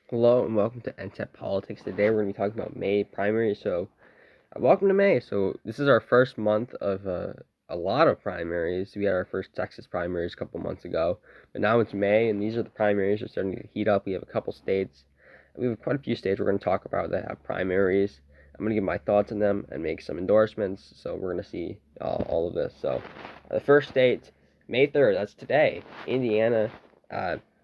Hello and welcome to NTEP Politics. Today we're going to be talking about May primaries. Welcome to May. So, this is our first month of a lot of primaries. We had our first Texas primaries a couple months ago, but now it's May, and these are the primaries that are starting to heat up. We have a couple states. We have quite a few states we're going to talk about that have primaries. I'm going to give my thoughts on them and make some endorsements. So, we're going to see all of this. The first state, May 3rd, that's today, Indiana.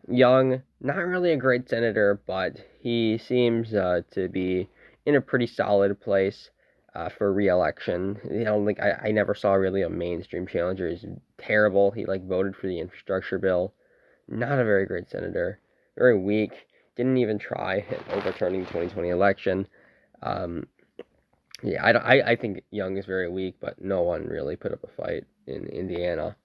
Young, not really a great senator, but he seems to be in a pretty solid place for re-election. I never saw really a mainstream challenger. He's terrible. He voted for the infrastructure bill. Not a very great senator. Very weak. Didn't even try overturning the 2020 election. I think Young is very weak, but no one really put up a fight in Indiana.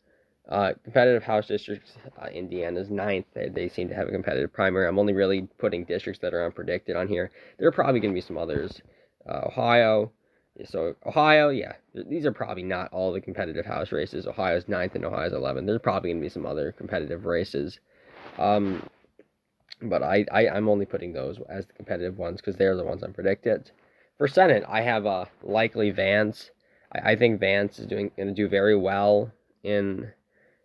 Competitive House districts, Indiana's ninth. They seem to have a competitive primary. I'm only really putting districts that are unpredicted on here. There are probably going to be some others. Ohio. So, Ohio, yeah. These are probably not all the competitive House races. Ohio's ninth and Ohio's 11th. There's probably going to be some other competitive races. But I'm only putting those as the competitive ones because they're the ones unpredicted. For Senate, I have likely Vance. I think Vance is going to do very well in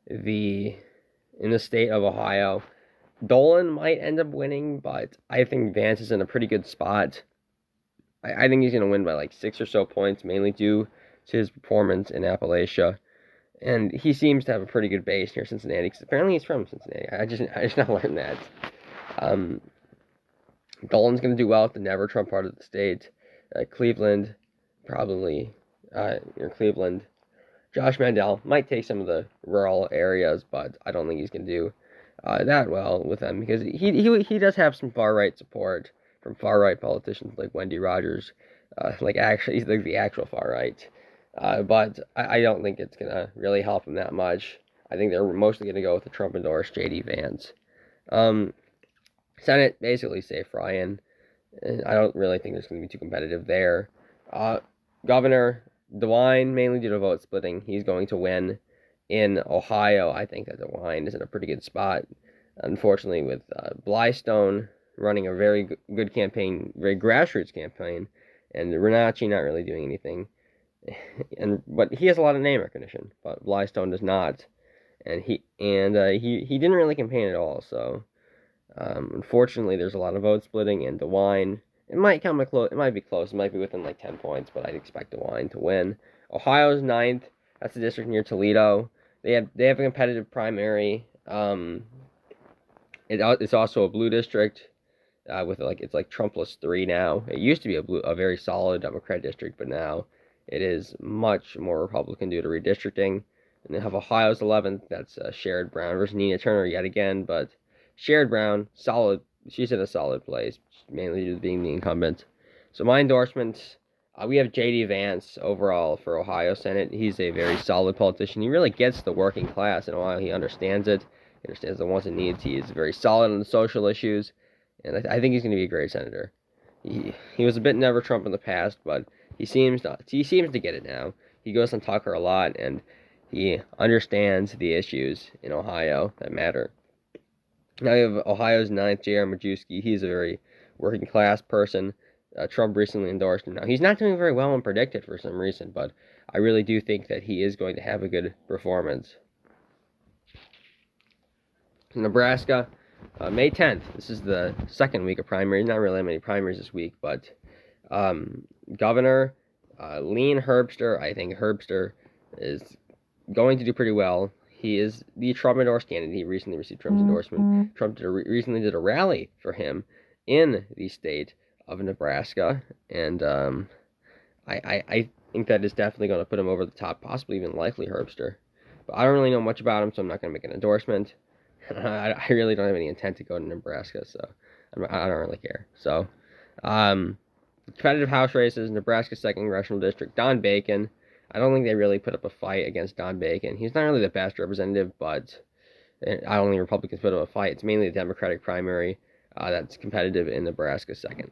the state of Ohio. Dolan might end up winning, but I think Vance is in a pretty good spot. I think he's going to win by like 6 or so points, mainly due to his performance in Appalachia. And he seems to have a pretty good base near Cincinnati, because apparently he's from Cincinnati. I just now learned that. Dolan's going to do well at the never Trump part of the state. Cleveland, probably near Cleveland. Josh Mandel might take some of the rural areas, but I don't think he's going to do that well with them because he does have some far right support from far right politicians like Wendy Rogers, actually he's like the actual far right, but I don't think it's going to really help him that much. I think they're mostly going to go with the Trump endorsed J.D. Vance. Senate basically safe Ryan, and I don't really think there's going to be too competitive there. Governor DeWine, mainly due to vote splitting, he's going to win. In Ohio, I think that DeWine is in a pretty good spot. Unfortunately, with Blystone running a very good campaign, very grassroots campaign, and Renacci not really doing anything. But he has a lot of name recognition, but Blystone does not, and he didn't really campaign at all. So unfortunately, there's a lot of vote splitting, and DeWine. It might come close. It might be close. It might be within like 10 points, but I'd expect DeWine to win. Ohio's ninth. That's the district near Toledo. They have a competitive primary. It's also a blue district with it's like Trump plus 3 now. It used to be a very solid Democrat district, but now it is much more Republican due to redistricting. And they have Ohio's 11th. That's Sherrod Brown versus Nina Turner yet again, but Sherrod Brown, solid. She's in a solid place, mainly due to being the incumbent. So my endorsements, we have J.D. Vance overall for Ohio Senate. He's a very solid politician. He really gets the working class in Ohio. He understands it. He understands the wants and needs. He is very solid on the social issues, and I think he's going to be a great senator. He was a bit never Trump in the past, but he seems to get it now. He goes on Tucker a lot, and he understands the issues in Ohio that matter. Now you have Ohio's ninth, J.R. Majewski. He's a very working class person. Trump recently endorsed him. Now, he's not doing very well when predicted for some reason, but I really do think that he is going to have a good performance. Nebraska, May 10th. This is the second week of primaries. Not really many primaries this week, but Governor Lean Herbster. I think Herbster is going to do pretty well. He is the Trump endorsed candidate. He recently received Trump's endorsement. Trump recently did a rally for him in the state of Nebraska, and I think that is definitely going to put him over the top, possibly even likely Herbster. But I don't really know much about him, so I'm not going to make an endorsement. I really don't have any intent to go to Nebraska, so I don't really care. So, competitive House races, Nebraska 2nd Congressional District, Don Bacon. I don't think they really put up a fight against Don Bacon. He's not really the best representative, but I don't think Republicans put up a fight. It's mainly the Democratic primary that's competitive in Nebraska 2nd.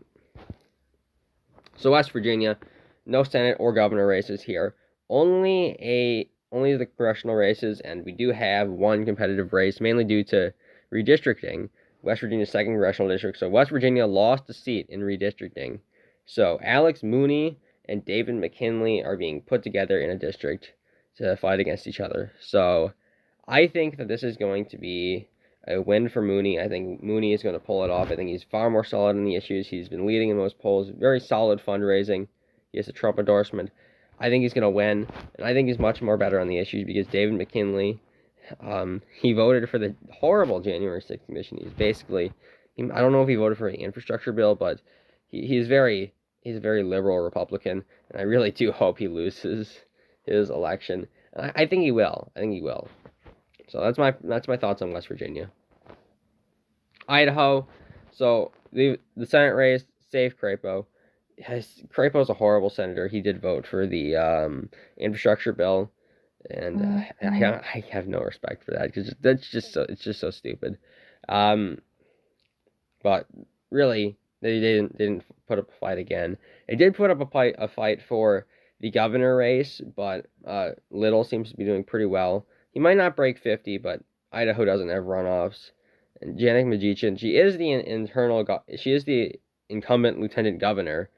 So West Virginia, no Senate or governor races here. Only the congressional races, and we do have one competitive race, mainly due to redistricting. West Virginia's 2nd congressional district. So West Virginia lost a seat in redistricting. So Alex Mooney and David McKinley are being put together in a district to fight against each other. So I think that this is going to be a win for Mooney. I think Mooney is going to pull it off. I think he's far more solid in the issues. He's been leading in most polls. Very solid fundraising. He has a Trump endorsement. I think he's going to win, and I think he's much more better on the issues because David McKinley, he voted for the horrible January 6th commission. He's basically, I don't know if he voted for the infrastructure bill, but he's a very liberal Republican, and I really do hope he loses his election. And I think he will. I think he will. So that's my thoughts on West Virginia. Idaho. So the Senate race, safe Crapo. Crapo's a horrible senator. He did vote for the infrastructure bill, and I have no respect for that because it's just so stupid. But really, they didn't put up a fight again. They did put up a fight for the governor race, but Little seems to be doing pretty well. He might not break 50, but Idaho doesn't have runoffs. And Janet Magician, she is the incumbent lieutenant governor,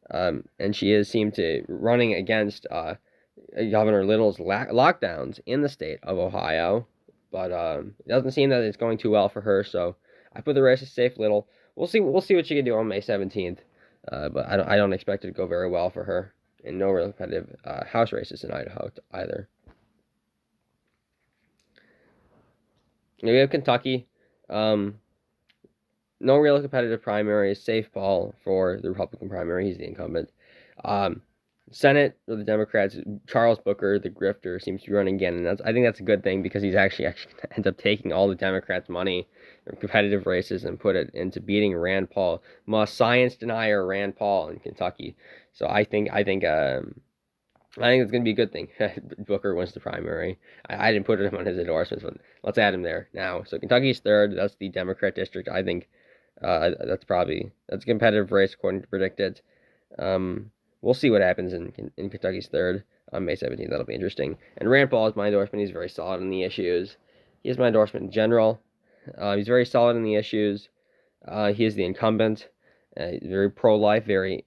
and she is seemed to running against Governor Little's lockdowns in the state of Ohio, but it doesn't seem that it's going too well for her. So I put the race as safe Little. We'll see what she can do on May 17th, but I don't expect it to go very well for her. And no real competitive House races in Idaho either. We have Kentucky. No real competitive primaries. Safe Paul for the Republican primary. He's the incumbent. Senate for the Democrats. Charles Booker, the grifter, seems to be running again, and I think that's a good thing because he's actually ends up taking all the Democrats' money from competitive races and put it into beating Rand Paul, science denier Rand Paul in Kentucky. So I think it's going to be a good thing. Booker wins the primary. I didn't put him on his endorsements, but let's add him there now. So Kentucky's 3rd. That's the Democrat district. I think that's a competitive race according to predicted. We'll see what happens in Kentucky's 3rd on May 17th. That'll be interesting. And Rand Paul is my endorsement. He's very solid in the issues. He is my endorsement in general. He's very solid in the issues. He is the incumbent. Very pro-life, very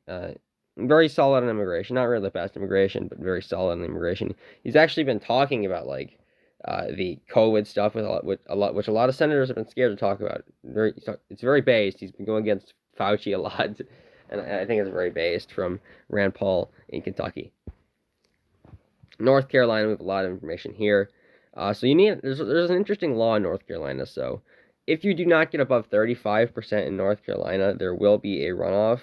solid on immigration. Not really the best immigration, but very solid on immigration. He's actually been talking about the COVID stuff with a lot, which a lot of senators have been scared to talk about. It's very based. He's been going against Fauci a lot, and I think it's very based from Rand Paul in Kentucky. North Carolina, we have a lot of information here. So there's an interesting law in North Carolina. So if you do not get above 35% in North Carolina, there will be a runoff.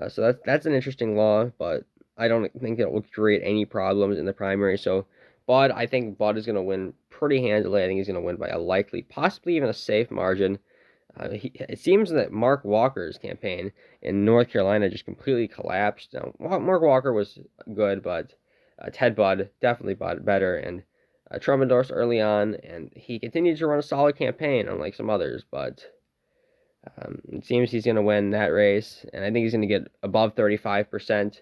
So that's an interesting law, but I don't think it will create any problems in the primary. So I think Bud is going to win pretty handily. I think he's going to win by a likely, possibly even a safe margin. It seems that Mark Walker's campaign in North Carolina just completely collapsed. Now, Mark Walker was good, but Ted Budd, definitely better, and Trump endorsed early on, and he continued to run a solid campaign, unlike some others, but it seems he's going to win that race, and I think he's going to get above 35%.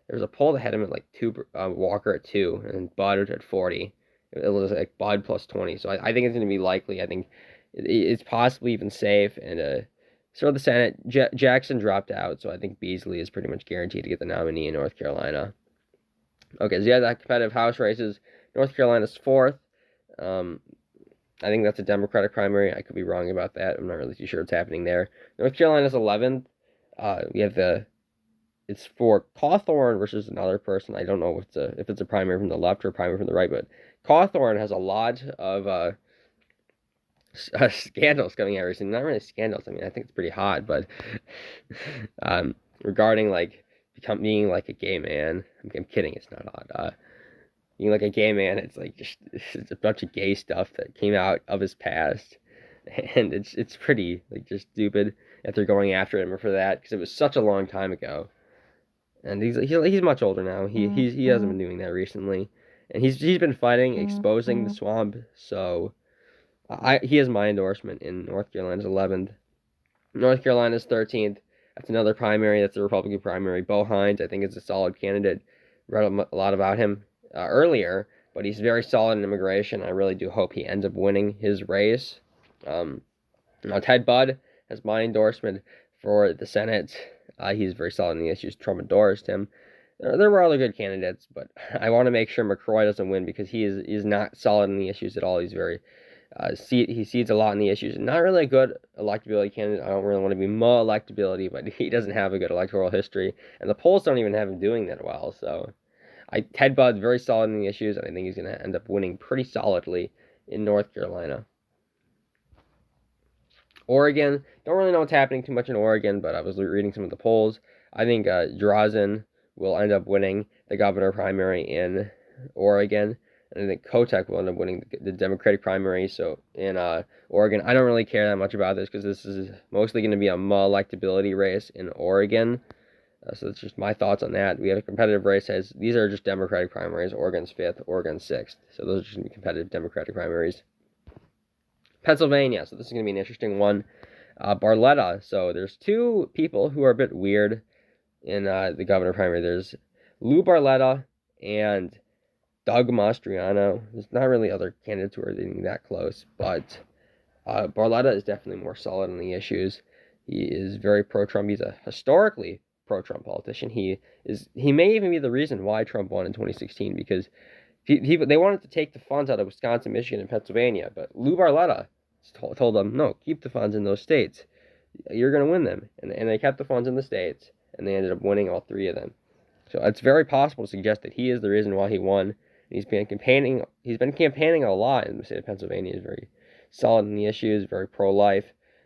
There was a poll that had him at Walker at 2, and Budd at 40. It was like Budd plus 20, so I think it's going to be likely. I think it's possibly even safe, and so the Senate, Jackson dropped out, so I think Beasley is pretty much guaranteed to get the nominee in North Carolina. Okay, so yeah, that competitive House races. North Carolina's 4th. I think that's a Democratic primary. I could be wrong about that. I'm not really too sure what's happening there. North Carolina's 11th. We have it's for Cawthorn versus another person. I don't know if it's a primary from the left or a primary from the right, but Cawthorn has a lot of scandals coming out recently. Not really scandals. I mean, I think it's pretty hot, but regarding being a gay man. I'm kidding. It's not hot. Being a gay man, it's it's a bunch of gay stuff that came out of his past, and it's pretty just stupid that they're going after him for that because it was such a long time ago, and he's much older now. He hasn't been doing that recently, and he's been fighting exposing the swamp. So he has my endorsement in North Carolina's 11th. North Carolina's 13th. That's another primary. That's a Republican primary. Bo Hines, I think, is a solid candidate. Read a lot about him earlier, but he's very solid in immigration. I really do hope he ends up winning his race. Now, Ted Budd has my endorsement for the Senate. He's very solid in the issues. Trump endorsed him. There were other good candidates, but I want to make sure McCrory doesn't win because he is not solid in the issues at all. He's very he seeds a lot in the issues. Not really a good electability candidate. I don't really want to be electability, but he doesn't have a good electoral history, and the polls don't even have him doing that well. So, Ted Budd's very solid in the issues, and I think he's going to end up winning pretty solidly in North Carolina. Oregon, don't really know what's happening too much in Oregon, but I was reading some of the polls. I think Drazen will end up winning the governor primary in Oregon, and I think Kotek will end up winning the Democratic primary. So in Oregon, I don't really care that much about this because this is mostly going to be a electability race in Oregon. So that's just my thoughts on that. We have a competitive race. These are just Democratic primaries. Oregon's 5th, Oregon's 6th. So those are just going to be competitive Democratic primaries. Pennsylvania, so this is going to be an interesting one. Barletta, so there's two people who are a bit weird in the governor primary. There's Lou Barletta and Doug Mastriano. There's not really other candidates who are getting that close, but Barletta is definitely more solid on the issues. He is very pro-Trump. He's a historically pro-Trump politician. He may even be the reason why Trump won in 2016 because they wanted to take the funds out of Wisconsin, Michigan, and Pennsylvania, but Lou Barletta told them, no, keep the funds in those states. You're going to win them. And they kept the funds in the states, and they ended up winning all 3 of them. So it's very possible to suggest that he is the reason why he won. He's been campaigning a lot in the state of Pennsylvania. He's very solid in the issues, very pro-life,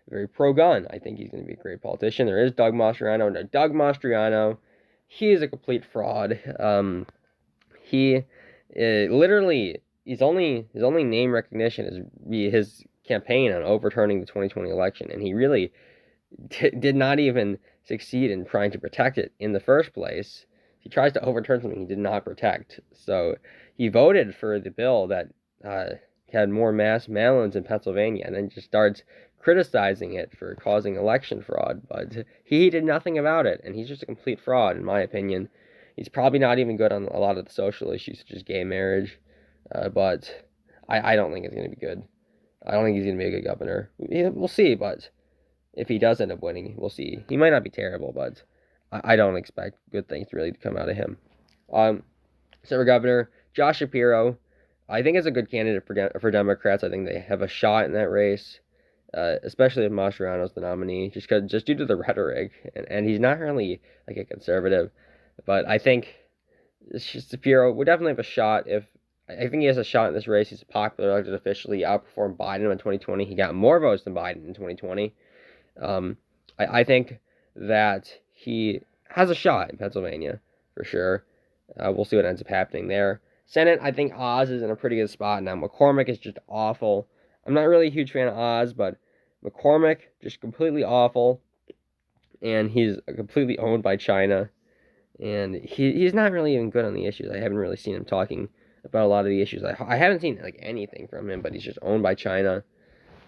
very pro-gun. I think he's going to be a great politician. There is Doug Mastriano. Now, Doug Mastriano, he is a complete fraud. He literally, his only name recognition is his campaign on overturning the 2020 election, and he really did not even succeed in trying to protect it in the first place. He tries to overturn something he did not protect. So he voted for the bill that had more mass mail-ins in Pennsylvania, and then just starts criticizing it for causing election fraud. But he did nothing about it, and he's just a complete fraud, in my opinion. He's probably not even good on a lot of the social issues, such as gay marriage. But I don't think it's going to be good. I don't think he's going to be a good governor. We'll see, but if he does end up winning, we'll see. He might not be terrible, but I don't expect good things really to come out of him. So for governor, Josh Shapiro, I think is a good candidate for Democrats. I think they have a shot in that race, especially if Mastriano's the nominee, just due to the rhetoric, and he's not really like a conservative. But I think Shapiro would definitely have a shot I think he has a shot in this race. He's a popular elected official. He outperformed Biden in 2020. He got more votes than Biden in 2020. I think that he has a shot in Pennsylvania, for sure. We'll see what ends up happening there. Senate, I think Oz is in a pretty good spot now. McCormick is just awful. I'm not really a huge fan of Oz, but McCormick, just completely awful. And he's completely owned by China. And he's not really even good on the issues. I haven't really seen him talking about a lot of the issues. I haven't seen like anything from him, but he's just owned by China.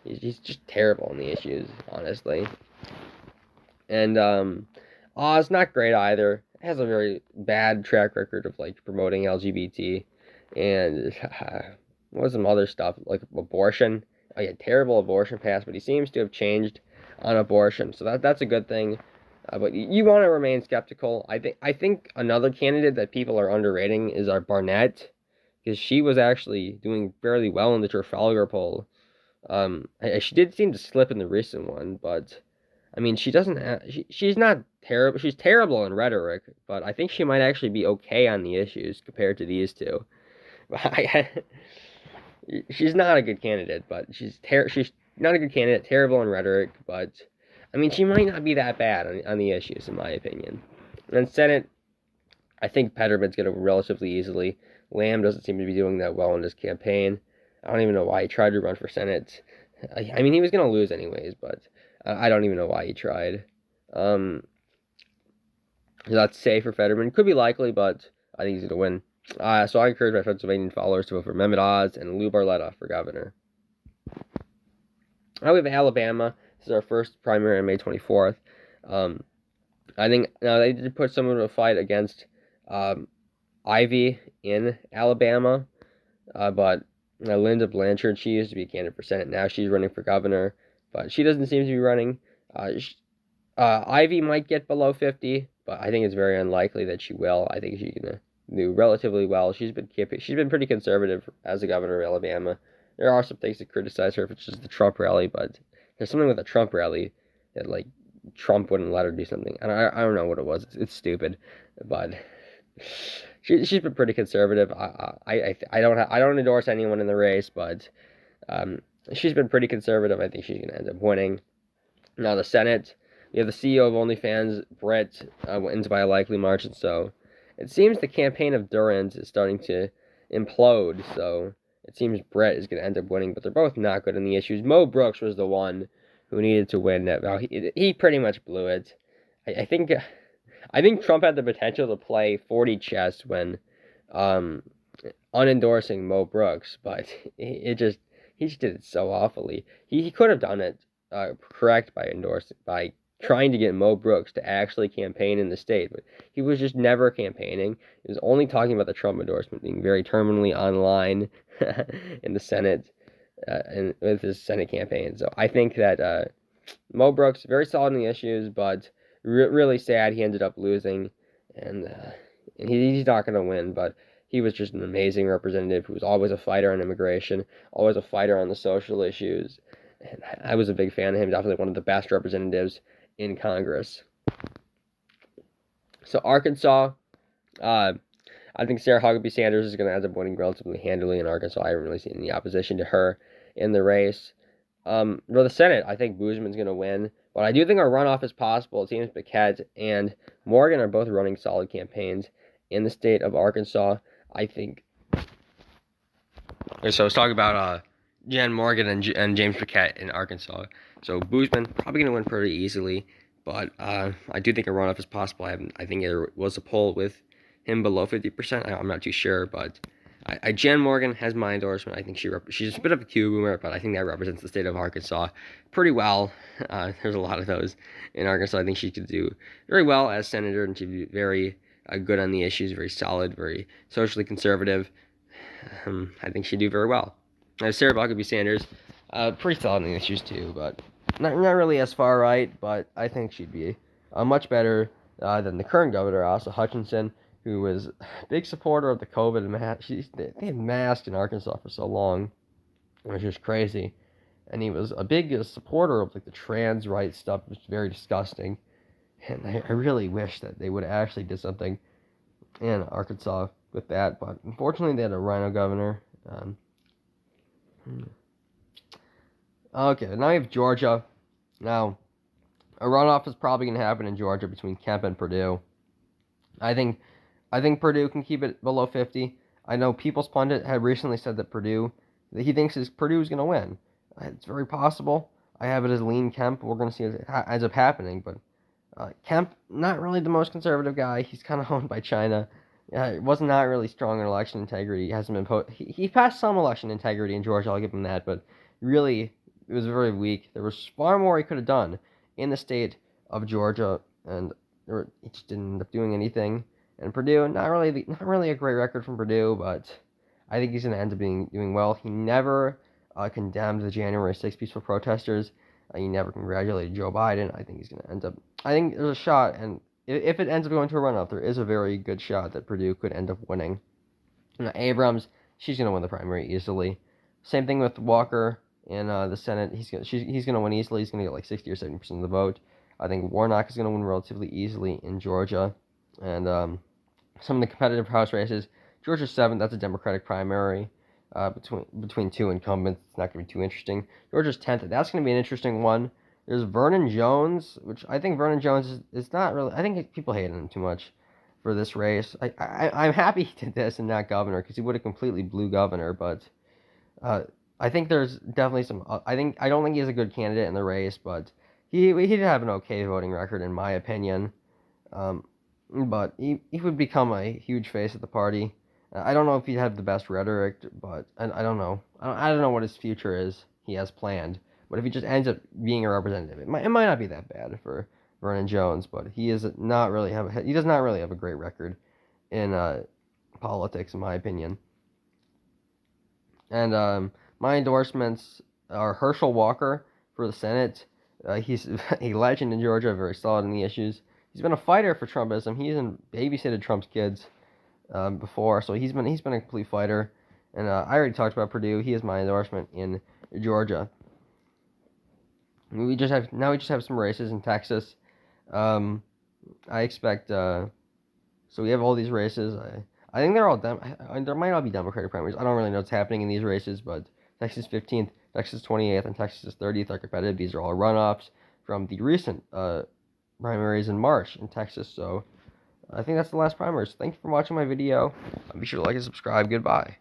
He's just terrible on the issues, honestly. And Oz, not great either. Has a very bad track record of like promoting LGBT and what was some other stuff like abortion. Oh yeah, terrible abortion pass, but he seems to have changed on abortion, so that's a good thing. But you want to remain skeptical. I think another candidate that people are underrating is our Barnett, because she was actually doing fairly well in the Trafalgar poll. She did seem to slip in the recent one, but I mean, she's not terrible. She's terrible in rhetoric, but I think she might actually be okay on the issues compared to these two. She's not a good candidate, but she's not a good candidate. Terrible in rhetoric, but I mean, she might not be that bad on the issues, in my opinion. And Senate, I think Petterman's going to relatively easily. Lamb doesn't seem to be doing that well in his campaign. I don't even know why he tried to run for Senate. I mean, he was going to lose anyways, but I don't even know why he tried. That's safe for Fetterman. Could be likely, but I think he's going to win. So I encourage my Pennsylvania followers to vote for Mehmet Oz and Lou Barletta for governor. Now we have Alabama. This is our first primary on May 24th. I think now they did put someone to a fight against Ivy in Alabama, but Linda Blanchard, she used to be a candidate for Senate. Now she's running for governor. but she doesn't seem to be running. Ivy might get below 50, but I think it's very unlikely that she will. I think she's gonna do relatively well. She's been pretty conservative as the governor of Alabama. There are some things to criticize her, which is the Trump rally, but there's something with the Trump rally that like Trump wouldn't let her do something. And I don't know what it was. It's stupid, but she's been pretty conservative. I don't endorse anyone in the race, but she's been pretty conservative. I think she's gonna end up winning. Now the Senate, we have the CEO of OnlyFans, Brett, wins by a likely margin. So it seems the campaign of Durant is starting to implode. So it seems Brett is going to end up winning, but they're both not good in the issues. Mo Brooks was the one who needed to win. Well, he pretty much blew it. I think Trump had the potential to play 40 chess when unendorsing Mo Brooks, but he just did it so awfully. He could have done it correct by trying to get Mo Brooks to actually campaign in the state, but he was just never campaigning. He was only talking about the Trump endorsement, being very terminally online in the Senate and with his Senate campaign. So I think that Mo Brooks very solid in the issues, but really sad he ended up losing, and he's not going to win, but he was just an amazing representative who was always a fighter on immigration, always a fighter on the social issues, and I was a big fan of him, definitely one of the best representatives in Congress. So Arkansas, I think Sarah Huckabee Sanders is going to end up winning relatively handily in Arkansas. I haven't really seen any opposition to her in the race. For the Senate, I think Boozman's going to win, but I do think a runoff is possible. It seems Paquette and Morgan are both running solid campaigns in the state of Arkansas. I think. So I was talking about Jen Morgan and James Paquette in Arkansas. So Boozman probably going to win pretty easily, but I do think a runoff is possible. I think there was a poll with him below 50%. I'm not too sure, but Jen Morgan has my endorsement. I think she's a bit of a Q boomer, but I think that represents the state of Arkansas pretty well. There's a lot of those in Arkansas. I think she could do very well as senator, and she'd be very good on the issues, very solid, very socially conservative. I think she'd do very well. Sarah Huckabee Sanders, pretty solid on the issues too, but not really as far right, but I think she'd be much better than the current governor, Asa Hutchinson, who was a big supporter of the COVID mask. They had masks in Arkansas for so long, it was just crazy. And he was a big supporter of like the trans rights stuff, which is very disgusting. And I really wish that they would actually did something in Arkansas with that, but unfortunately they had a rhino governor. Okay, now we have Georgia. Now, a runoff is probably going to happen in Georgia between Kemp and Perdue. I think Perdue can keep it below 50. I know People's Pundit had recently said that he thinks Purdue is going to win. It's very possible. I have it as lean Kemp. We're going to see if it ends up happening, but Kemp, not really the most conservative guy. He's kind of owned by China. Was not really strong in election integrity. He hasn't been he passed some election integrity in Georgia. I'll give him that, but really it was very weak. There was far more he could have done in the state of Georgia, and he just didn't end up doing anything. And Purdue, not really a great record from Purdue, but I think he's going to end up doing well. He never condemned the January 6th peaceful protesters. He never congratulated Joe Biden. I think he's going to end up. I think there's a shot, and if it ends up going to a runoff, there is a very good shot that Purdue could end up winning. Now, Abrams, she's going to win the primary easily. Same thing with Walker in the Senate. He's going to win easily. He's going to get like 60 or 70% of the vote. I think Warnock is going to win relatively easily in Georgia. And some of the competitive House races, Georgia's 7th, that's a Democratic primary between two incumbents. It's not going to be too interesting. Georgia's 10th, that's going to be an interesting one. There's Vernon Jones, which I think Vernon Jones is not really... I think people hate him too much for this race. I'm happy he did this and not governor, because he would have completely blew governor, but I think there's definitely some... I don't think he's a good candidate in the race, but he did have an okay voting record, in my opinion. But he would become a huge face of the party. I don't know if he'd have the best rhetoric, but I don't know. I don't know what his future is he has planned. But if he just ends up being a representative, it might not be that bad for Vernon Jones. But he does not really have a great record in politics, in my opinion. And my endorsements are Herschel Walker for the Senate. He's a legend in Georgia, very solid in the issues. He's been a fighter for Trumpism. He even babysitted Trump's kids before, so he's been a complete fighter. And I already talked about Purdue. He is my endorsement in Georgia. We just have some races in Texas. I expect. So we have all these races. I think they're all there might not be Democratic primaries. I don't really know what's happening in these races, but Texas 15th, Texas 28th, and Texas 30th are competitive. These are all runoffs from the recent primaries in March in Texas. So I think that's the last primaries. Thank you for watching my video. Be sure to like and subscribe. Goodbye.